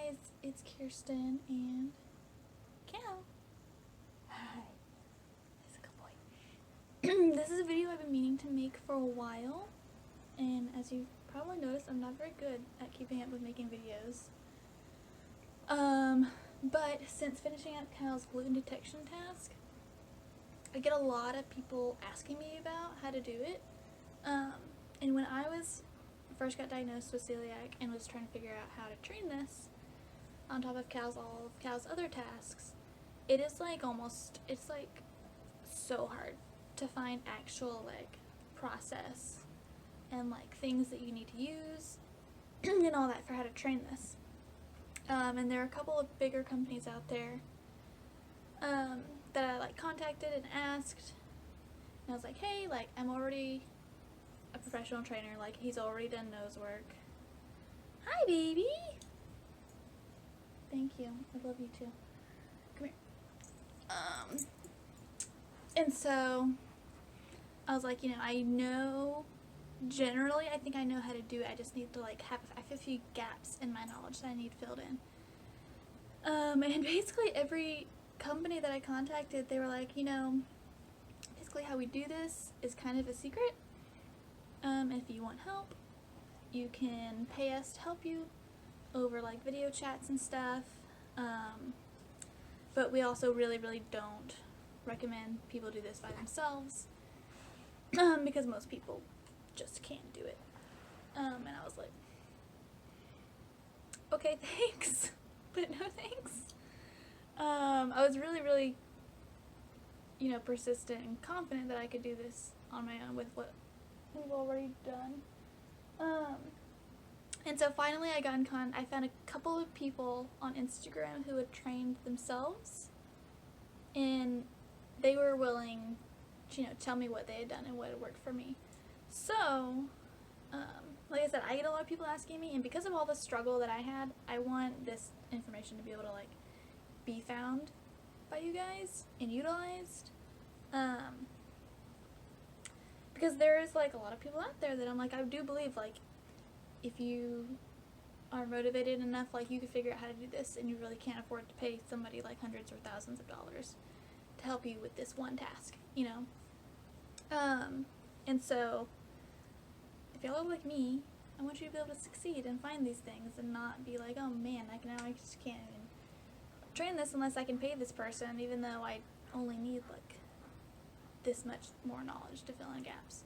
guys, it's Kirsten and Cal. Hi. He's a good boy. This is a video I've been meaning to make for a while, and as you've probably noticed, I'm not very good at keeping up with making videos. But since finishing up Cal's gluten detection task, I get a lot of people asking me about how to do it. And when I first got diagnosed with celiac and was trying to figure out how to train this, on top of all of Cal's other tasks, it's like so hard to find actual process and things that you need to use and all that for how to train this. And there are a couple of bigger companies out there that I contacted and asked, and I was like, hey, I'm already a professional trainer, he's already done nose work. Hi, baby. Thank you. I love you too. Come here. And so I was like, I know generally, I think I know how to do it. I just need to I have a few gaps in my knowledge that I need filled in. And basically every company that I contacted, they were like, basically how we do this is kind of a secret. If you want help, you can pay us to help you over video chats and stuff. But we also really, really don't recommend people do this by themselves, because most people just can't do it. And I was like, okay, thanks, but no thanks. I was really, really, persistent and confident that I could do this on my own with what we've already done. And so finally I found a couple of people on Instagram who had trained themselves, and they were willing to, tell me what they had done and what had worked for me. So, like I said, I get a lot of people asking me, and because of all the struggle that I had, I want this information to be able to be found by you guys and utilized. Because there is a lot of people out there that I'm I do believe if you are motivated enough, you could figure out how to do this, and you really can't afford to pay somebody hundreds or thousands of dollars to help you with this one task, and so if y'all are like me, I want you to be able to succeed and find these things and not be like, oh man, I just can't even train this unless I can pay this person, even though I only need this much more knowledge to fill in gaps.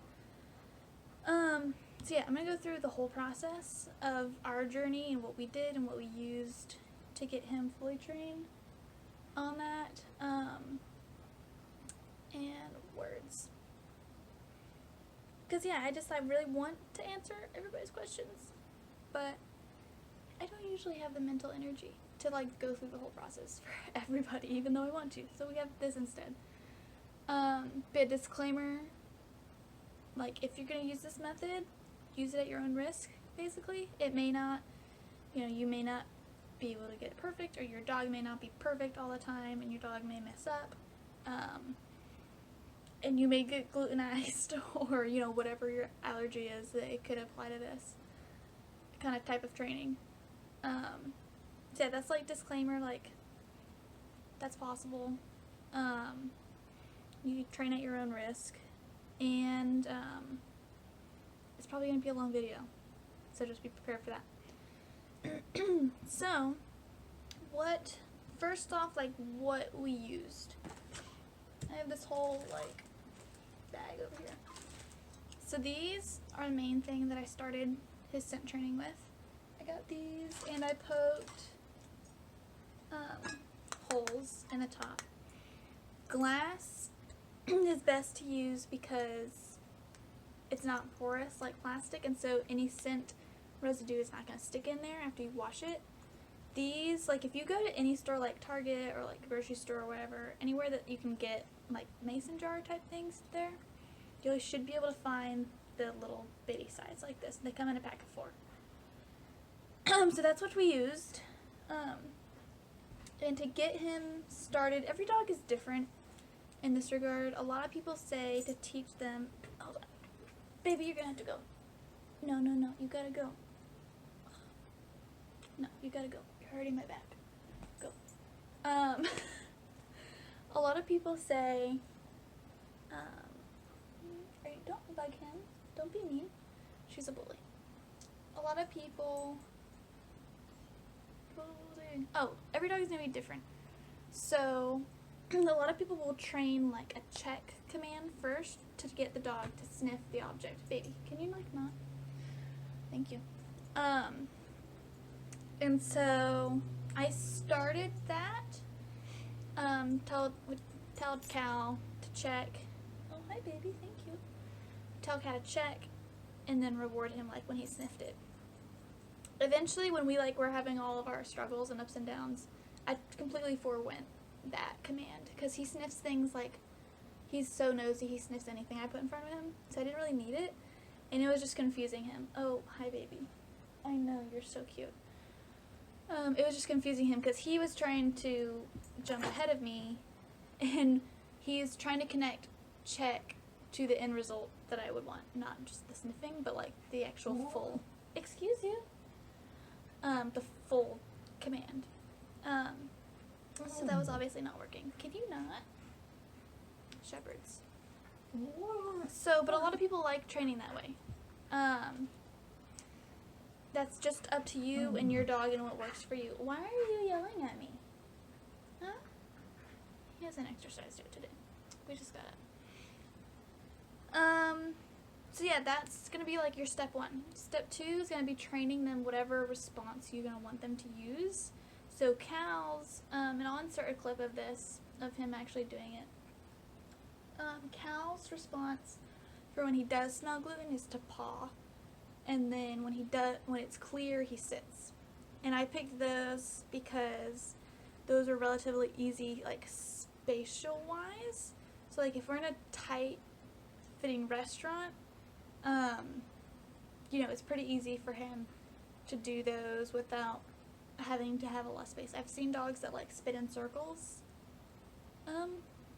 So yeah, I'm going to go through the whole process of our journey and what we did and what we used to get him fully trained on that, and words. Because yeah, I really want to answer everybody's questions, but I don't usually have the mental energy to go through the whole process for everybody, even though I want to, so we have this instead. But disclaimer, if you're going to use this method, use it at your own risk, basically. It may not, you may not be able to get it perfect, or your dog may not be perfect all the time, and your dog may mess up, and you may get glutenized, or, whatever your allergy is that it could apply to this kind of type of training. So yeah, that's disclaimer, that's possible. You train at your own risk, and it's probably going to be a long video, so just be prepared for that. So, first off, what we used. I have this whole, bag over here. So these are the main thing that I started his scent training with. I got these, and I poked holes in the top. Glass is best to use because it's not porous like plastic, and so any scent residue is not going to stick in there after you wash it. These, if you go to any store like Target or grocery store or whatever, anywhere that you can get mason jar type things there, you should be able to find the little bitty size like this. They come in a pack of 4. So that's what we used. And to get him started, every dog is different in this regard. A lot of people say to teach them, hold on, baby, you're gonna have to go. No, you gotta go. No, you gotta go. You're hurting my back. Go. A lot of people say, don't bug him. Don't be mean. She's a bully. A lot of people, every dog is going to be different. So, a lot of people will train like a check command first to get the dog to sniff the object. Baby, can you like not? Thank you. And so I started that. Told Cal to check. Oh, hi baby, thank you. Tell Cal to check, and then reward him like when he sniffed it. Eventually, when we like were having all of our struggles and ups and downs, I completely forewent that command because he sniffs things like he's so nosy. He sniffs anything I put in front of him, so I didn't really need it, and it was just confusing him. Oh, hi baby. I know you're so cute. It was just confusing him because he was trying to jump ahead of me, and he's trying to connect check to the end result that I would want, not just the sniffing, but like the actual full. Excuse you. The full command. So that was obviously not working. Can you not? Shepherds. So, but a lot of people like training that way. That's just up to you and your dog and what works for you. Why are you yelling at me? Huh? He hasn't exercised yet today. We just got up. So yeah, that's going to be like your step 1. Step 2 is going to be training them whatever response you're going to want them to use. So Cal's, and I'll insert a clip of this, of him actually doing it. Cal's response for when he does smell gluten is to paw. And then when it's clear, he sits. And I picked those because those are relatively easy, like spatial wise. So like if we're in a tight fitting restaurant, it's pretty easy for him to do those without having to have a lot of space. I've seen dogs that like spit in circles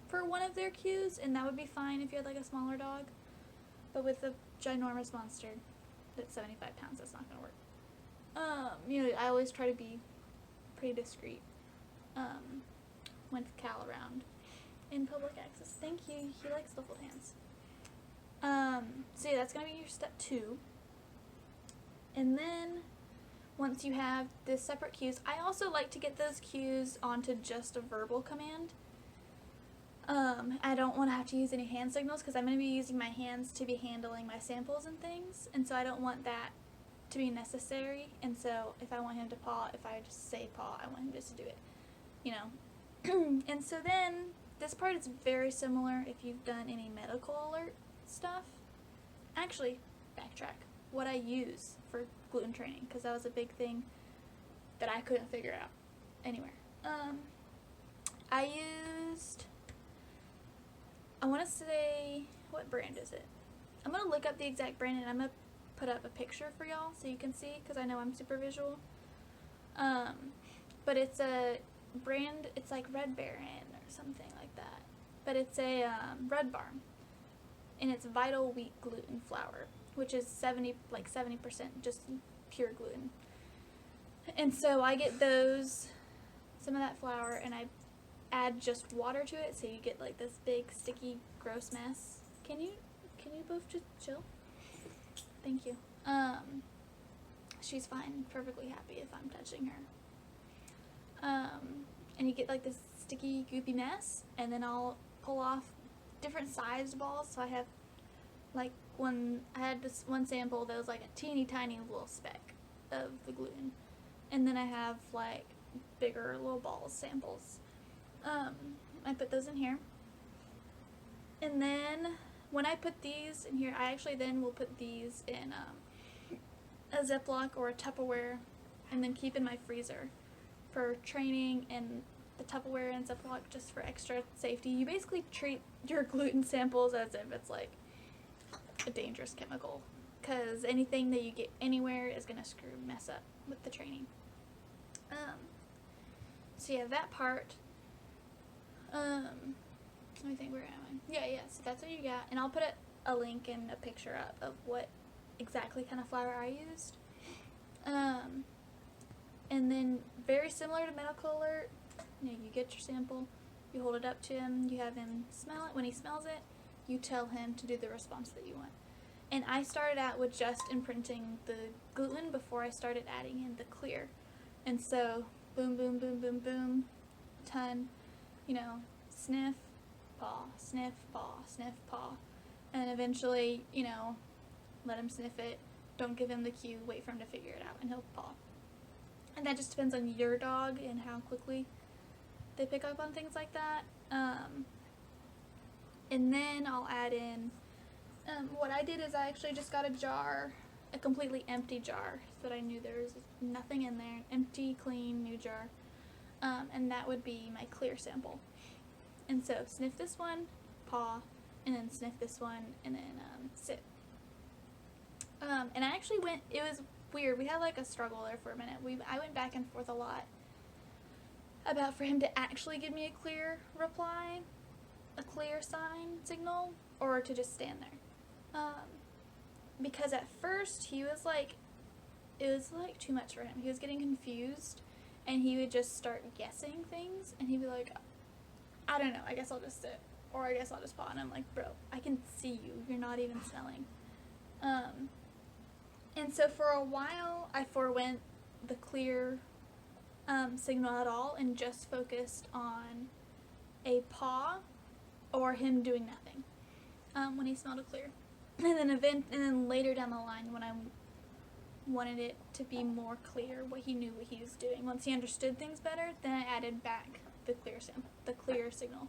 for one of their cues, and that would be fine if you had like a smaller dog. But with a ginormous monster that's 75 pounds, that's not going to work. I always try to be pretty discreet with Cal around in public access. Thank you. He likes to hold hands. So yeah, that's going to be your step 2. And then once you have the separate cues, I also like to get those cues onto just a verbal command. I don't want to have to use any hand signals because I'm going to be using my hands to be handling my samples and things, and so I don't want that to be necessary. And so if I want him to paw, if I just say paw, I want him just to do it, And so then this part is very similar if you've done any medical alert stuff. Actually, backtrack. What I use for gluten training, because that was a big thing that I couldn't figure out anywhere. I used, I want to say, what brand is it? I'm going to look up the exact brand and I'm going to put up a picture for y'all so you can see, because I know I'm super visual. But it's a brand, it's like Red Baron or something like that. But it's a Red Barn, and it's Vital Wheat Gluten Flour, which is 70% just pure gluten. And so I get some of that flour, and I add just water to it, so you get like this big sticky gross mess. Can you both just chill? Thank you. She's fine, perfectly happy if I'm touching her. And you get like this sticky goopy mess, and then I'll pull off different sized balls. So I have like I had this one sample that was like a teeny tiny little speck of the gluten, and then I have like bigger little balls samples. I put those in here, and then when I put these in here, I actually then will put these in a Ziploc or a Tupperware, and then keep in my freezer for training, and the Tupperware and Ziploc just for extra safety. You basically treat your gluten samples as if it's like a dangerous chemical, because anything that you get anywhere is going to mess up with the training. So yeah, that part. Let me think, where am I? Yeah, so that's what you got, and I'll put a link and a picture up of what exactly kind of flour I used. And then, very similar to medical alert, you know, you get your sample, you hold it up to him, you have him smell it. When he smells it, you tell him to do the response that you want. And I started out with just imprinting the gluten before I started adding in the clear. And so, boom, boom, boom, boom, boom, ton, you know, sniff, paw, sniff, paw, sniff, paw. And eventually, you know, let him sniff it. Don't give him the cue, wait for him to figure it out, and he'll paw. And that just depends on your dog and how quickly they pick up on things like that. And then I'll add in, what I did is I actually just got a jar, a completely empty jar, so that I knew there was nothing in there, an empty, clean, new jar. And that would be my clear sample. And so sniff this one, paw, and then sniff this one, and then sit. And I actually it was weird. We had like a struggle there for a minute. I went back and forth a lot about for him to actually give me a clear reply, a clear signal, or to just stand there. Because at first it was like too much for him. He was getting confused, and he would just start guessing things, and he'd be like, I don't know, I guess I'll just sit, or I guess I'll just paw. And I'm like, bro, I can see you. You're not even smelling. And so for a while, I forewent the clear signal at all and just focused on a paw or him doing nothing when he smelled a clear. And then later down the line, when I wanted it to be more clear what he knew what he was doing, once he understood things better, then I added back the clear signal.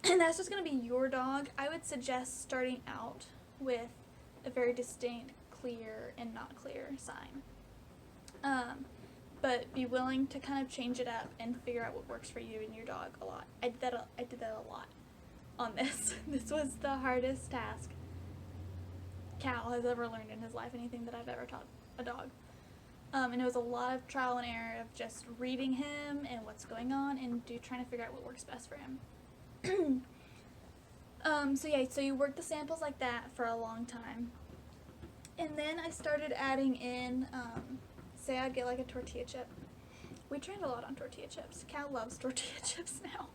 And that's just going to be your dog. I would suggest starting out with a very distinct clear and not clear sign. But be willing to kind of change it up and figure out what works for you and your dog a lot. I did that a lot on this. This was the hardest task Cal has ever learned in his life, anything that I've ever taught a dog. And it was a lot of trial and error of just reading him and what's going on and trying to figure out what works best for him. So you work the samples like that for a long time. And then I started adding in, say I'd get like a tortilla chip. We trained a lot on tortilla chips. Cal loves tortilla chips now.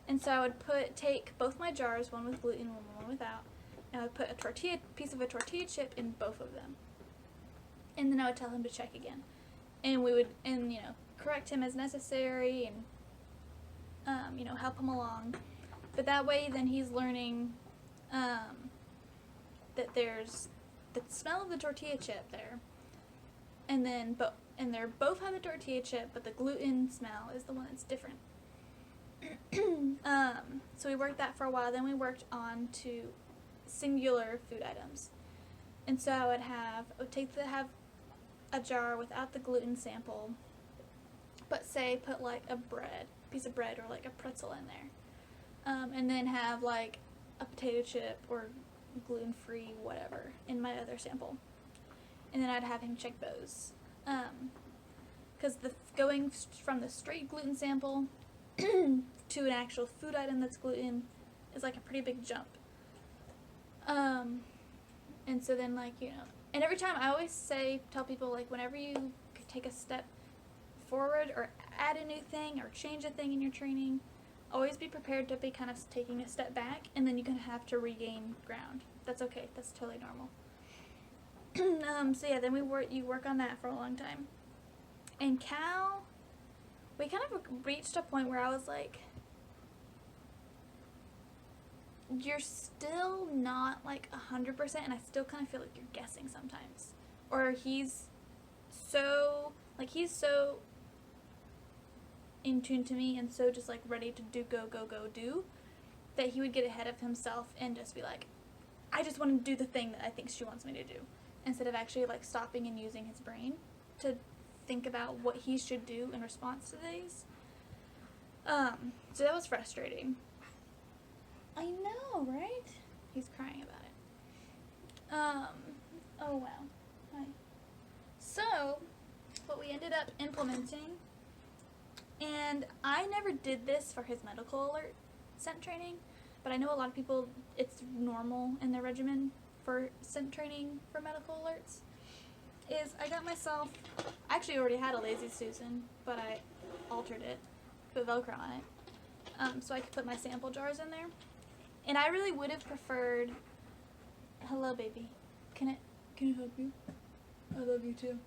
And so I would take both my jars, one with gluten and one without, and I would put a piece of a tortilla chip in both of them. And then I would tell him to check again. And we would, correct him as necessary and, help him along. But that way then he's learning, that there's the smell of the tortilla chip there, and then they're both have the tortilla chip, but the gluten smell is the one that's different. So we worked that for a while. Then we worked on to singular food items, and so I would have a jar without the gluten sample, but put like a piece of bread or like a pretzel in there, and then have like a potato chip or gluten-free whatever in my other sample, and then I'd have him check those, because going from the straight gluten sample to an actual food item that's gluten is like a pretty big jump, and so then and every time I always tell people, like, whenever you take a step forward or add a new thing or change a thing in your training, always be prepared to be kind of taking a step back, and then you're going to have to regain ground. That's okay. That's totally normal. Then you work on that for a long time. And Cal, we kind of reached a point where I was like, you're still not like 100%, and I still kind of feel like you're guessing sometimes. Or he's so in tune to me and so just like ready to go that he would get ahead of himself and just be like, I just want to do the thing that I think she wants me to do, instead of actually like stopping and using his brain to think about what he should do in response to these. So that was frustrating. I know, right? He's crying about it. Oh wow. Hi. So what we ended up implementing, and I never did this for his medical alert scent training, but I know a lot of people, it's normal in their regimen for scent training for medical alerts, is I got myself, I actually already had a Lazy Susan, but I altered it, put Velcro on it, so I could put my sample jars in there. And I really would have preferred, hello baby, can I help you? I love you too.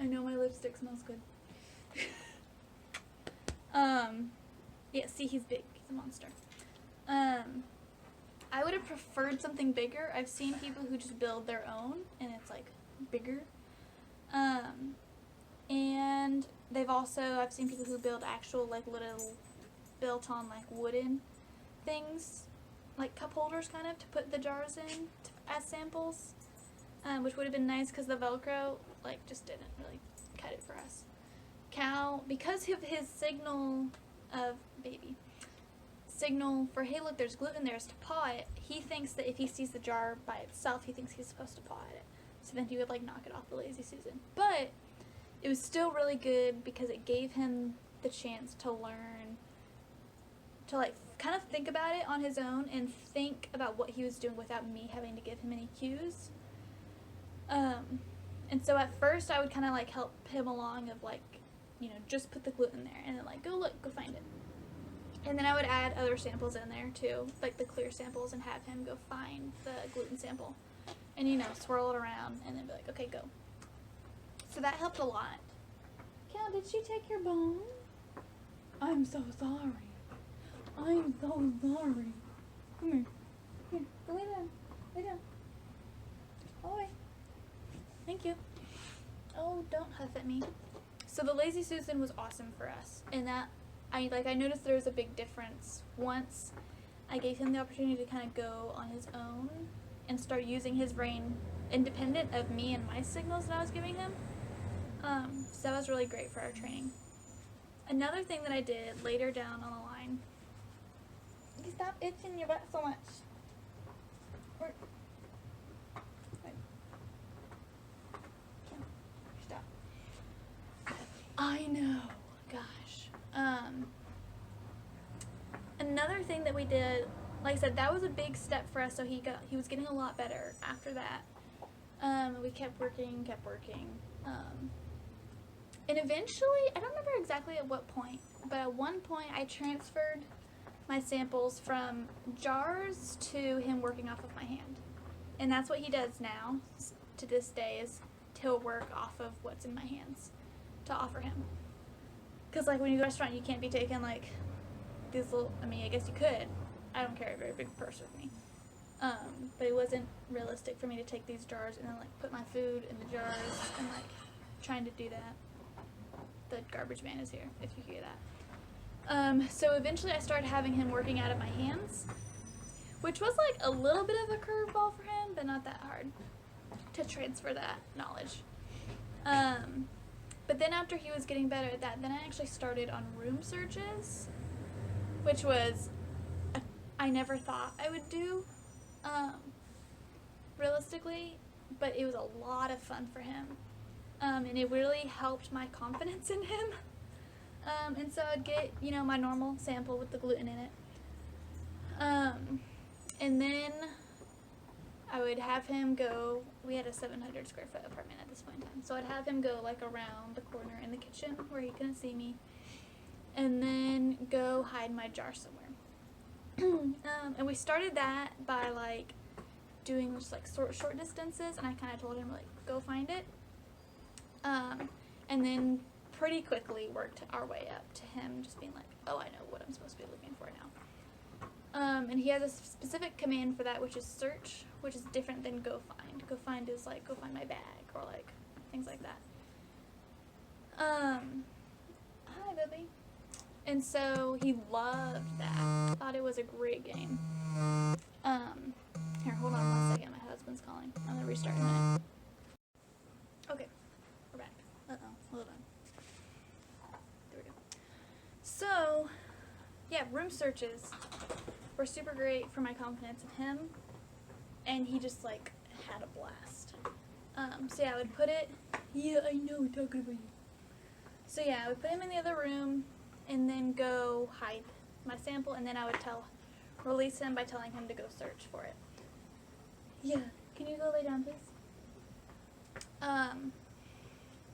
I know my lipstick smells good. Yeah, see, he's big. He's a monster. I would have preferred something bigger. I've seen people who just build their own, and it's, like, bigger. And I've seen people who build actual, like, little built-on, like, wooden things, like cup holders, kind of, to put the jars in as samples, which would have been nice because the Velcro, like, just didn't really cut it for us. Cal, because of his signal for, hey look, there's gluten there, is to paw it, he thinks that if he sees the jar by itself, he thinks he's supposed to paw at it. So then he would, like, knock it off the Lazy Susan. But it was still really good because it gave him the chance to learn, to, like, kind of think about it on his own and think about what he was doing without me having to give him any cues. And so at first I would kind of, like, help him along of, like, you know, just put the gluten there and then, like, go find it. And then I would add other samples in there too, like the clear samples, and have him go find the gluten sample and, you know, swirl it around and then be like, okay, go. So that helped a lot. Cal, did she take your bone? I'm so sorry. I'm so sorry. Come here. Here, go lay down. Lay down. Oh, wait. Thank you. Oh, don't huff at me. So the Lazy Susan was awesome for us, and that I noticed there was a big difference once I gave him the opportunity to kind of go on his own and start using his brain independent of me and my signals that I was giving him. So that was really great for our training. Another thing that I did later down on the line, you stop itching your butt so much. Stop. I know, gosh. Another thing that we did, like I said, that was a big step for us, so he was getting a lot better after that. We kept working, and eventually, I don't remember exactly at what point, but at one point I transferred my samples from jars to him working off of my hand. And that's what he does now, to this day, is he'll work off of what's in my hands to offer him. Because, like, when you go to a restaurant, you can't be taking, like, these little, I mean, I guess you could. I don't carry a very big purse with me. But it wasn't realistic for me to take these jars and then, like, put my food in the jars and, like, trying to do that. The garbage man is here, if you hear that. So eventually I started having him working out of my hands, which was, like, a little bit of a curveball for him, but not that hard to transfer that knowledge. But then after he was getting better at that, then I actually started on room searches, which was, I never thought I would do, realistically, but it was a lot of fun for him. And it really helped my confidence in him. And so I'd get, you know, my normal sample with the gluten in it. And then I would have him go, we had a 700 square foot apartment at this point in time, so I'd have him go, like, around the corner in the kitchen where he couldn't see me, and then go hide my jar somewhere. And we started that by, like, doing just, like, short distances, and I kind of told him, like, go find it. And then pretty quickly worked our way up to him just being like, oh, I know what I'm supposed to be looking for now. And he has a specific command for that, which is search, which is different than go find. Go find is, like, go find my bag, or, like, things like that. Hi, Bubby. And so he loved that. Thought it was a great game. Here, hold on 1 second. My husband's calling. I'm going to restart in a minute. Okay. We're back. Hold on. There we go. So, yeah, room searches were super great for my confidence in him, and he just, like, had a blast. So yeah, I would put it, yeah, I know, talking about you. So yeah, I would put him in the other room, and then go hide my sample, and then I would release him by telling him to go search for it. Yeah, can you go lay down, please? And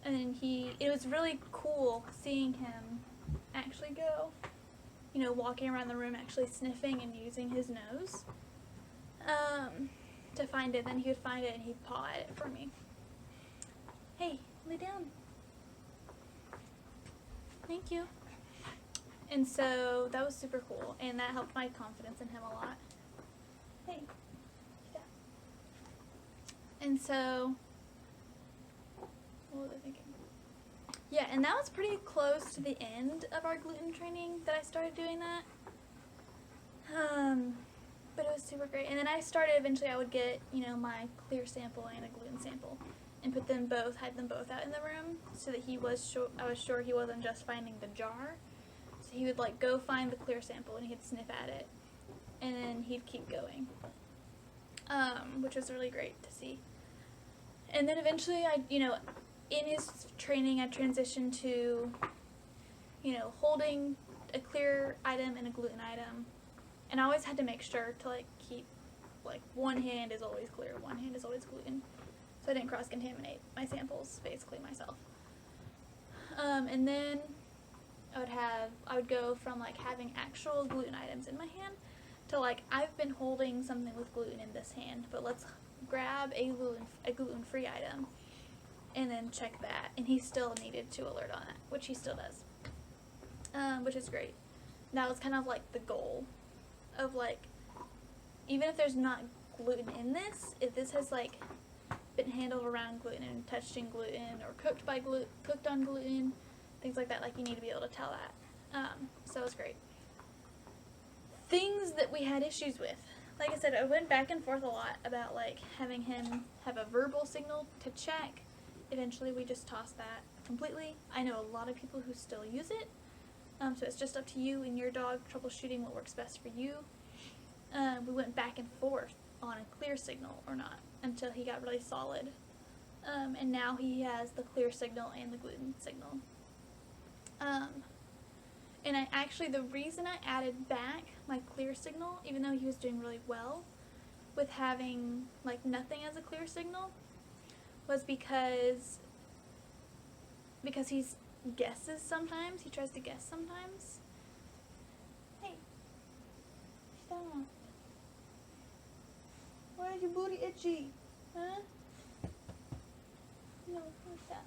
then it was really cool seeing him actually go, walking around the room actually sniffing and using his nose to find it. Then he would find it and he'd paw at it for me. Hey, lay down. Thank you. And so that was super cool, and that helped my confidence in him a lot. Hey, yeah. And so, what was I thinking? Yeah, and that was pretty close to the end of our gluten training that I started doing that. But it was super great. And then eventually I would get, my clear sample and a gluten sample and hide them both out in the room so that I was sure he wasn't just finding the jar. So he would go find the clear sample and he'd sniff at it and then he'd keep going, which was really great to see. And then eventually in his training I transitioned to, holding a clear item and a gluten item. And I always had to make sure to keep one hand is always clear, one hand is always gluten, so I didn't cross-contaminate my samples basically myself. And then I would go from having actual gluten items in my hand to I've been holding something with gluten in this hand, but let's grab a gluten-free item and then check that. And he still needed to alert on that, which he still does, which is great. That was kind of the goal of even if there's not gluten in this, if this has been handled around gluten and touched in gluten or cooked on gluten, things like that, you need to be able to tell that. So it was great. Things that we had issues with. Like I said, I went back and forth a lot about having him have a verbal signal to check. Eventually we just tossed that completely. I know a lot of people who still use it. So it's just up to you and your dog troubleshooting what works best for you. We went back and forth on a clear signal or not until he got really solid. And now he has the clear signal and the gluten signal. And the reason I added back my clear signal, even though he was doing really well with having nothing as a clear signal, was because he's guesses sometimes. He tries to guess sometimes. Hey, stop. Why is your booty itchy? Huh? No, what's that?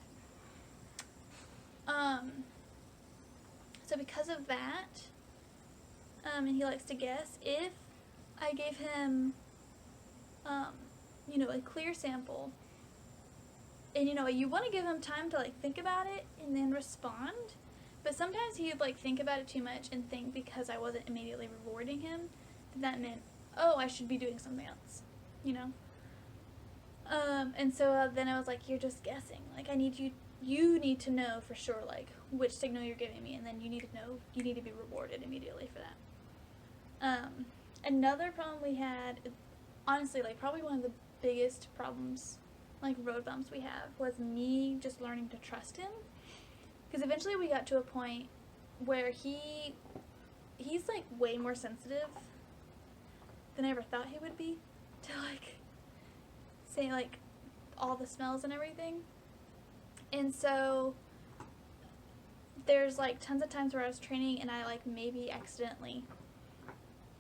So because of that, and he likes to guess, if I gave him, a clear sample, and you want to give him time to think about it and then respond, but sometimes he would think about it too much and think because I wasn't immediately rewarding him that meant, oh, I should be doing something else, and so then I was like, you're just guessing. I need you need to know for sure which signal you're giving me, and then you need to be rewarded immediately for that. Another problem we had, honestly, probably one of the biggest problems, road bumps we have, was me just learning to trust him. Because eventually we got to a point where he's way more sensitive than I ever thought he would be to say all the smells and everything. And so there's tons of times where I was training and I maybe accidentally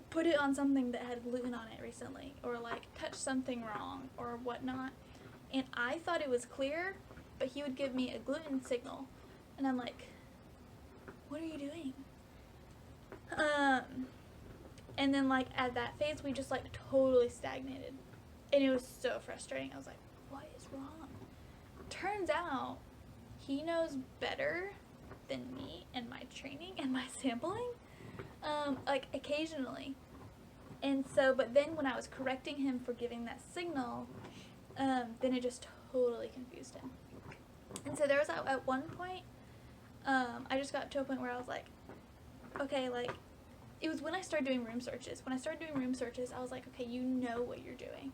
put it on something that had gluten on it recently, or touched something wrong or whatnot, and I thought it was clear, but he would give me a gluten signal and I'm like, what are you doing? And then at that phase we just totally stagnated, and it was so frustrating. I was like, what is wrong? Turns out he knows better than me and my training and my sampling, occasionally. And so, but then when I was correcting him for giving that signal, then it just totally confused him. And so there was at one point, I just got to a point where I was like, okay, it was when I started doing room searches. When I started doing room searches, I was like, okay, you know what you're doing.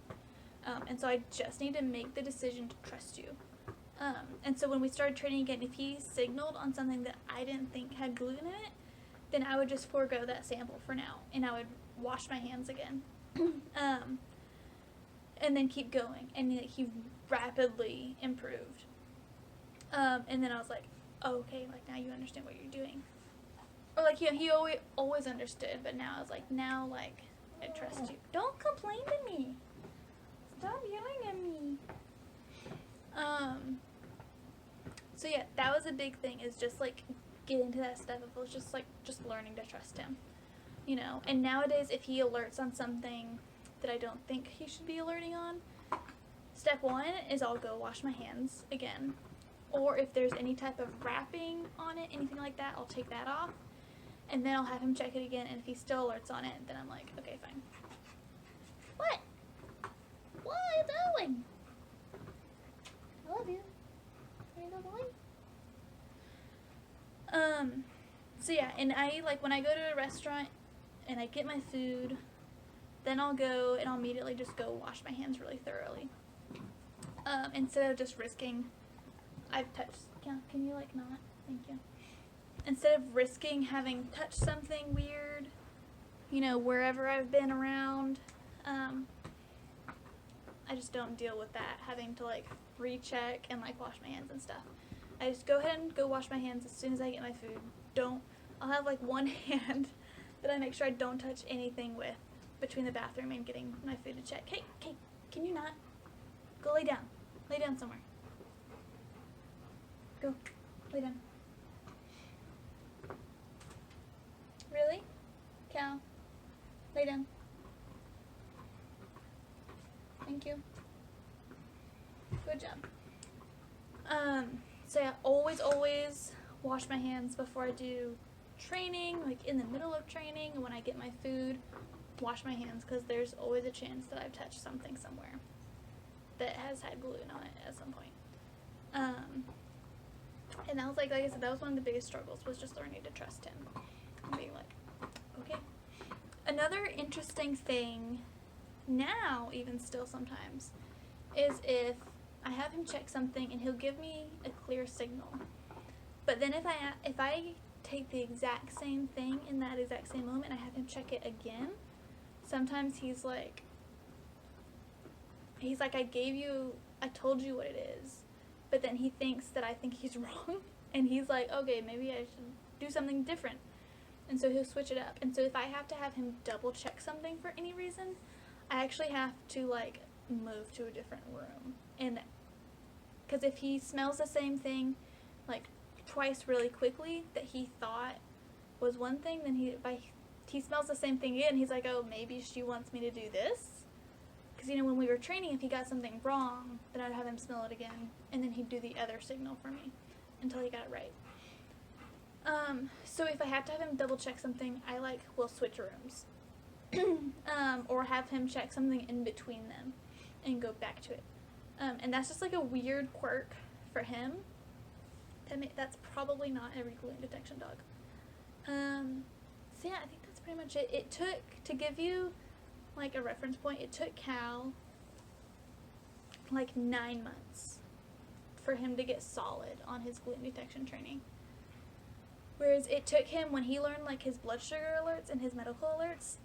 And so I just need to make the decision to trust you. And so when we started training again, if he signaled on something that I didn't think had gluten in it, then I would just forego that sample for now, and I would wash my hands again. and then keep going, and like, he rapidly improved. And then I was like, oh, okay, like now you understand what you're doing. Or like he always understood, but now I was like, now like I trust you. Don't complain to me. Stop yelling at me. So yeah, that was a big thing, is just like getting to that step of just learning to trust him, you know. And nowadays, if he alerts on something that I don't think he should be alerting on, step one is I'll go wash my hands again. Or if there's any type of wrapping on it, anything like that, I'll take that off. And then I'll have him check it again, and if he still alerts on it, then I'm like, okay, fine. What? What are you doing? I love you. Are you little boy? So yeah, and I, like, when I go to a restaurant and I get my food, then I'll go and I'll immediately just go wash my hands really thoroughly. Instead of just risking, I've touched, can you like not? Thank you. Instead of risking having touched something weird, you know, wherever I've been around, I just don't deal with that, having to like recheck and like wash my hands and stuff. I just go ahead and go wash my hands as soon as I get my food. I'll have like one hand that I make sure I don't touch anything with between the bathroom and getting my food to check. Hey, can you not? Go lay down. Lay down somewhere. Go, lay down. Really? Cal, lay down. Thank you. Good job. So yeah, always wash my hands before I do training, like in the middle of training, when I get my food, wash my hands, because there's always a chance that I've touched something somewhere that has had gluten on it at some point. And that was like I said, that was one of the biggest struggles, was just learning to trust him and being like, okay. Another interesting thing now, even still sometimes, is if I have him check something and he'll give me a clear signal, but then if I take the exact same thing in that exact same moment and I have him check it again, sometimes he's like, I told you what it is, but then he thinks that I think he's wrong, and he's like, okay, maybe I should do something different, and so he'll switch it up. And so if I have to have him double check something for any reason, I actually have to like move to a different room, and because if he smells the same thing like twice really quickly that he thought was one thing, then he smells the same thing again, he's like, oh, maybe she wants me to do this. Because, you know, when we were training, if he got something wrong, then I'd have him smell it again, and then he'd do the other signal for me until he got it right. So if I have to have him double check something, I will switch rooms. Or have him check something in between them and go back to it. And that's just like a weird quirk for him. That's probably not every gluten detection dog. So yeah, I think that's pretty much it. It took, to give you like a reference point, it took Cal like 9 months for him to get solid on his gluten detection training. Whereas it took him, when he learned like his blood sugar alerts and his medical alerts,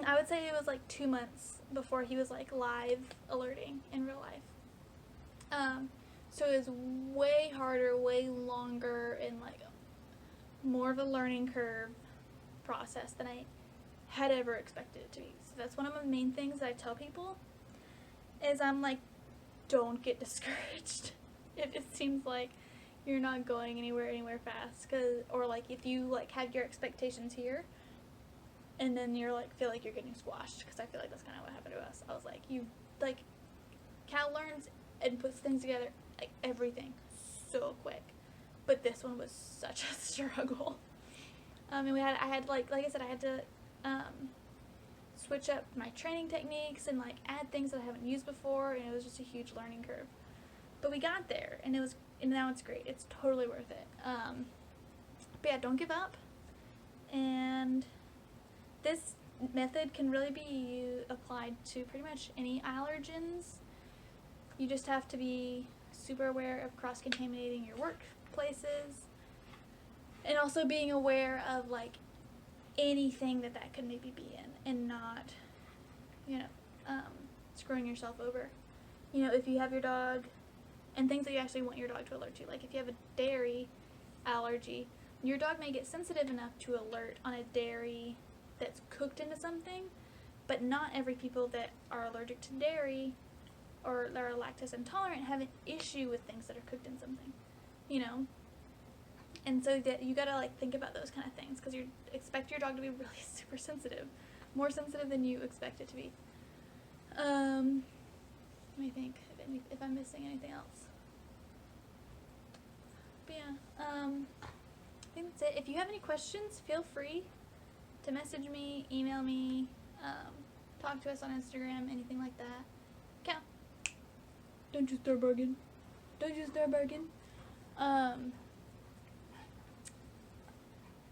I would say it was like 2 months before he was like live alerting in real life. So it was way harder, way longer, and like more of a learning curve process than I had ever expected it to be. So that's one of the main things that I tell people, is I'm like, don't get discouraged if it seems like you're not going anywhere fast, or like if you like have your expectations here and then you're like feel like you're getting squashed, because I feel like that's kind of what happened to us. I was like, Cal learns and puts things together, like everything, so quick, but this one was such a struggle. And I had like I said, I had to switch up my training techniques and like add things that I haven't used before, and it was just a huge learning curve. But we got there, and now it's great. It's totally worth it. But yeah, don't give up. And this method can really be applied to pretty much any allergens. You just have to be super aware of cross-contaminating your workplaces, and also being aware of like anything that could maybe be in, and not, screwing yourself over. You know, if you have your dog, and things that you actually want your dog to alert to, like if you have a dairy allergy, your dog may get sensitive enough to alert on a dairy that's cooked into something, but not every people that are allergic to dairy or that are lactose intolerant have an issue with things that are cooked in something, you know? And so that you gotta like think about those kind of things, because you expect your dog to be really super sensitive, more sensitive than you expect it to be. Let me think if I'm missing anything else. But yeah, I think that's it. If you have any questions, feel free to message me, email me, talk to us on Instagram, anything like that. Yeah. Don't you start bargain. Don't you start bargain.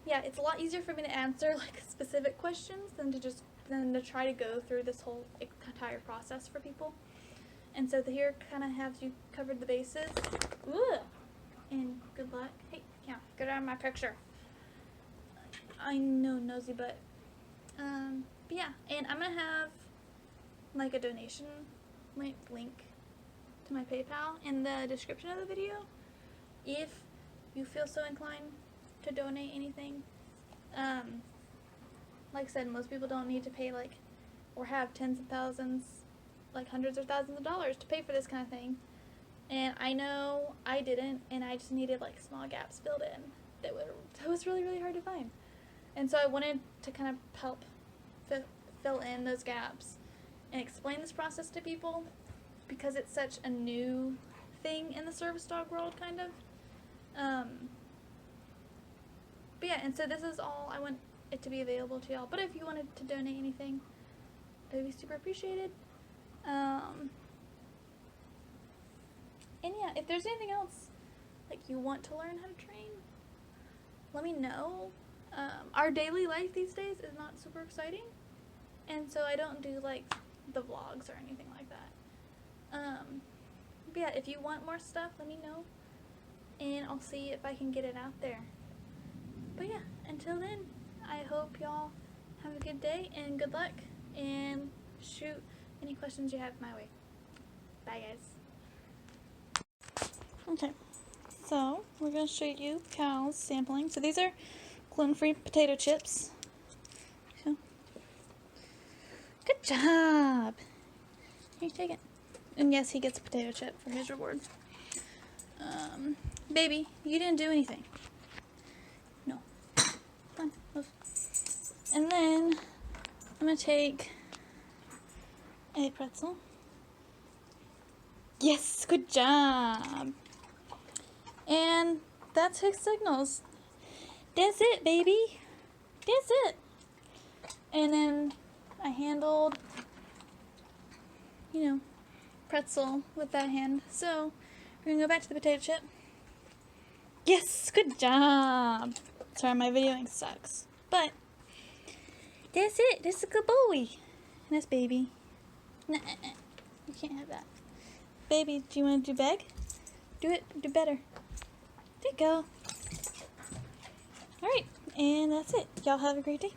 Yeah, it's a lot easier for me to answer like specific questions than to try to go through this whole entire process for people. And so here kind of has you covered the bases. Ooh. And good luck. Hey, yeah, get out of my picture. I know, nosy butt. But yeah, and I'm gonna have like a donation link to my PayPal in the description of the video if you feel so inclined to donate anything. Like I said, most people don't need to pay like or have tens of thousands, like hundreds or thousands of dollars to pay for this kind of thing. And I know I didn't, and I just needed like small gaps filled in that was really, really hard to find. And so I wanted to kind of help fill in those gaps and explain this process to people, because it's such a new thing in the service dog world, kind of. But yeah, and so this is all I want it to be available to y'all. But if you wanted to donate anything, it would be super appreciated. And yeah, if there's anything else like you want to learn how to train, let me know. Our daily life these days is not super exciting, and so I don't do like the vlogs or anything like that. But yeah, if you want more stuff, let me know, and I'll see if I can get it out there. But yeah, until then, I hope y'all have a good day and good luck, and shoot any questions you have my way. Bye, guys. Okay, so we're going to show you Cal's sampling. So these are gluten-free potato chips. So, good job. Here, take it. And yes, he gets a potato chip for his reward. Baby, you didn't do anything. No. Come on, move. And then I'm going to take a pretzel. Yes, good job. And that's his signals. That's it, baby. That's it. And then I handled, pretzel with that hand. So we're gonna go back to the potato chip. Yes, good job. Sorry, my videoing sucks. But that's it. That's a good boy. And that's baby. Nah, you can't have that. Baby, do you want to do beg? Do it. Do better. There you go. Alright, and that's it. Y'all have a great day.